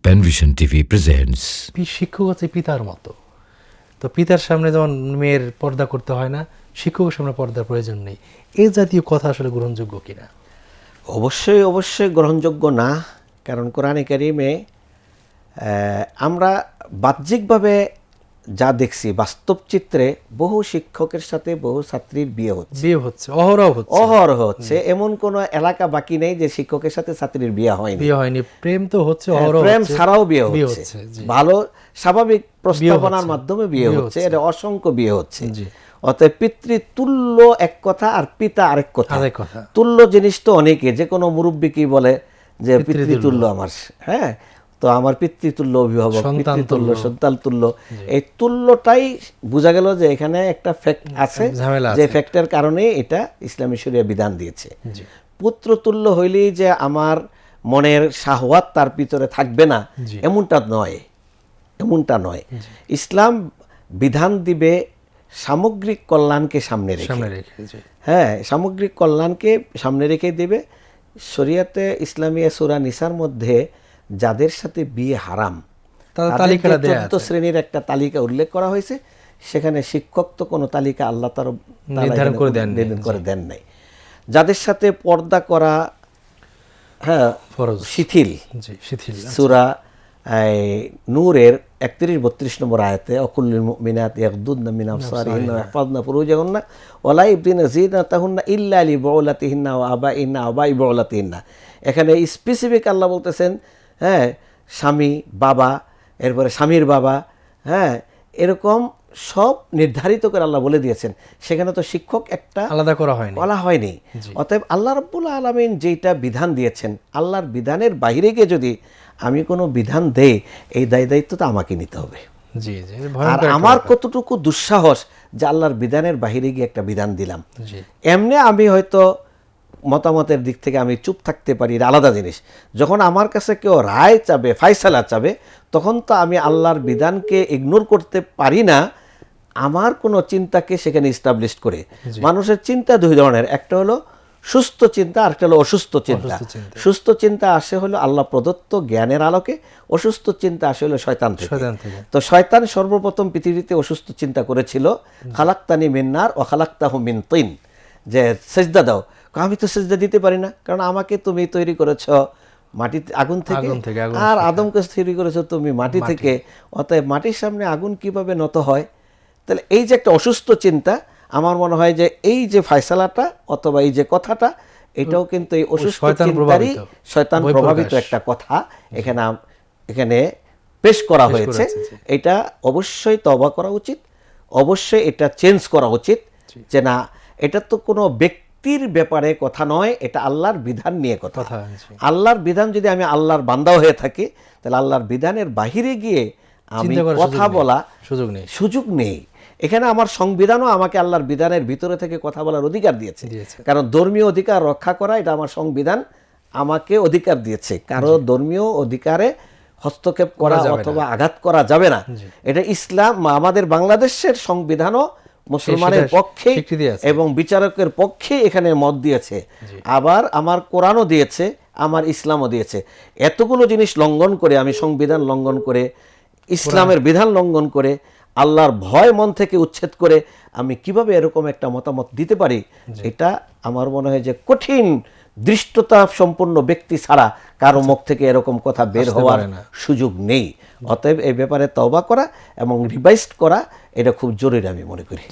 Panvision TV presents. শিক্ষক হচ্ছে পিতার মতো। তো পিতার সামনে যেমন মেয়ের পর্দা করতে হয় না, শিক্ষকের সামনে পর্দার প্রয়োজন নেই। এই জাতীয় কথা আসলে গ্রহণযোগ্য কিনা? অবশ্যই অবশ্যই গ্রহণযোগ্য না। কারণ কোরআনে কারিমে আমরা বাহ্যিকভাবে যা দেখছি, বাস্তব চিত্রে বহু শিক্ষকের সাথে বহু ছাত্রীর বিয়ে হচ্ছে, অহরহ হচ্ছে। এমন কোন এলাকা বাকি নেই যে শিক্ষকের সাথে ছাত্রীর বিয়ে হয়নি। প্রেম তো হচ্ছে, প্রেম ছাড়াও বিয়ে হচ্ছে, ভালো স্বাভাবিক প্রস্তাবনার মাধ্যমে বিয়ে হচ্ছে, এটা অসংখ্য বিয়ে হচ্ছে। অতএব পিতৃতুল্য এক কথা আর পিতা আরেক কথা। তুল্য জিনিস তো অনেকে, যে কোনো মুরব্বী কি বলে যে পিতৃতুল্য আমার, হ্যাঁ, তো আমার পিতৃতুল্য অভিভাবক, পিতৃতুল্য সন্তান তুল্য। এই তুল্যটাই বোঝা গেল যে এখানে একটা ফ্যাক্ট আছে, যে ফ্যাক্টের কারণে এটা ইসলামী শরিয়া বিধান দিয়েছে। পুত্রতুল্য হইলেই যে আমার মনের শাহওয়াত তার ভিতরে থাকবে না, এমনটা নয়। ইসলাম বিধান দিবে সামগ্রিক কল্যাণকে সামনে রেখে। হ্যাঁ, সামগ্রিক কল্যাণকে সামনে রেখে দেবে। শরিয়াতে ইসলামিয়া সূরা নিসার মধ্যে যাদের সাথে বিয়ে হারাম, 14 শ্রেণীর একটা তালিকা উল্লেখ করা হয়েছে। সেখানে শিক্ষক তো কোনো তালিকা আল্লাহ তার নির্ধারণ করে দেন নাই। যাদের সাথে পর্দা করা শিথিল, সূরা নূরের 31-32 নম্বর আয়াতে অকুল্লিল মুমিনাত ইয়াগদুদনা মিন আবসারিহিন্না ওয়া ইয়াহফাযনা ফুরুজাহুন্না ওয়া লা ইবদিনা যিনাতাহুন্না ইল্লা লিবুলাতিহিন্না ওয়া আবাইহিন্না ওয়া আবাই বুলাতিহিন্না। এখানে স্পেসিফিক আল্লাহ বলতেছেন, হ্যাঁ, স্বামী, বাবা, এরপরে স্বামীর বাবা, হ্যাঁ, এরকম সব নির্ধারিত করে আল্লাহ বলে দিয়েছেন। সেখানে তো শিক্ষক একটা আলাদা করা হয়নি। অতএব আল্লাহ রাব্বুল আলামিন যেটা বিধান দিয়েছেন, আল্লাহর বিধানের বাইরে গিয়ে যদি আমি কোনো বিধান দেই, এই দায়িত্ব তো আমাকে নিতে হবে। আর আমার কতটুকু দুঃসাহস যে আল্লাহর বিধানের বাইরে গিয়ে একটা বিধান দিলাম। এমনি আমি হয়তো মতামতের দিক থেকে আমি চুপ থাকতে পারি, আলাদা জিনিস। যখন আমার কাছে কেউ রায় চাবে, ফায়সালা চাবে, তখন তো আমি আল্লাহর বিধানকে ইগনোর করতে পারি না। আমার কোনো চিন্তাকে সেখানে ইস্টাবলিশ করে। মানুষের চিন্তা দুই ধরনের, একটা হলো সুস্থ চিন্তা, আর একটা হলো অসুস্থ চিন্তা। সুস্থ চিন্তা আসে হলো আল্লাহ প্রদত্ত জ্ঞানের আলোকে, অসুস্থ চিন্তা আসে হলো শয়তান থেকে। তো শয়তান সর্বপ্রথম পৃথিবীতে অসুস্থ চিন্তা করেছিল, খালাক্তানি মিন নার ওয়া খালাক্তাহু মিন তিন, যে সেজদা দাও। আমি তো সেজদা দিতে পারি না, কারণ আমাকে তুমি তৈরি করেছো মাটি, আগুন থেকে, আর আদমকে তৈরি করেছো তুমি মাটি থেকে। অতএব মাটির সামনে আগুন কিভাবে নত হয়? তাহলে এই যে একটা অসুস্থ চিন্তা, আমার মনে হয় যে এই যে ফয়সালাটা অথবা এই যে কথাটা, এটাও কিন্তু এই অসুস্থ চিন্তারই শয়তান প্রভাবিত একটা কথা এখানে পেশ করা হয়েছে। এটা অবশ্যই তওবা করা উচিত, অবশ্যই এটা চেঞ্জ করা উচিত। যে না, এটা তো কোনো ব্যক্তির ব্যাপারে কথা নয়, এটা আল্লাহর বিধান নিয়ে কথা। আল্লাহর বিধান যদি আমি আল্লাহর বান্দা হয়ে থাকি, তাহলে আল্লাহর বিধানের বাহিরে গিয়ে আমি কথা বলা সুযোগ নেই। এখানে আমার সংবিধানও আমাকে আল্লাহর বিধানের ভিতরে থেকে কথা বলার অধিকার দিয়েছে। কারণ ধর্মীয় অধিকার রক্ষা করা, এটা আমার সংবিধান আমাকে অধিকার দিয়েছে। কারো ধর্মীয় অধিকারে হস্তক্ষেপ করা অথবা আঘাত করা যাবে না। এটা ইসলাম, আমাদের বাংলাদেশের সংবিধানও মুসলমানের পক্ষে এবং বিচারকের পক্ষে এখানে মত দিয়েছে। আবার আমার কোরআনও দিয়েছে, আমার ইসলামও দিয়েছে। এতগুলো জিনিস লঙ্ঘন করে, আমি সংবিধান লঙ্ঘন করে, ইসলামের বিধান লঙ্ঘন করে, আল্লাহর ভয় মন থেকে উচ্ছেদ করে আমি কিভাবে এরকম একটা মতামত দিতে পারি? এটা আমার মনে হয় যে কঠিন দৃষ্টতা সম্পন্ন ব্যক্তি ছাড়া কারো মুখ থেকে এরকম কথা বের হওয়ার সুযোগ নেই। অতএব এই ব্যাপারে তওবা করা এবং রিভাইজ করা, এটা খুব জরুরি আমি মনে করি।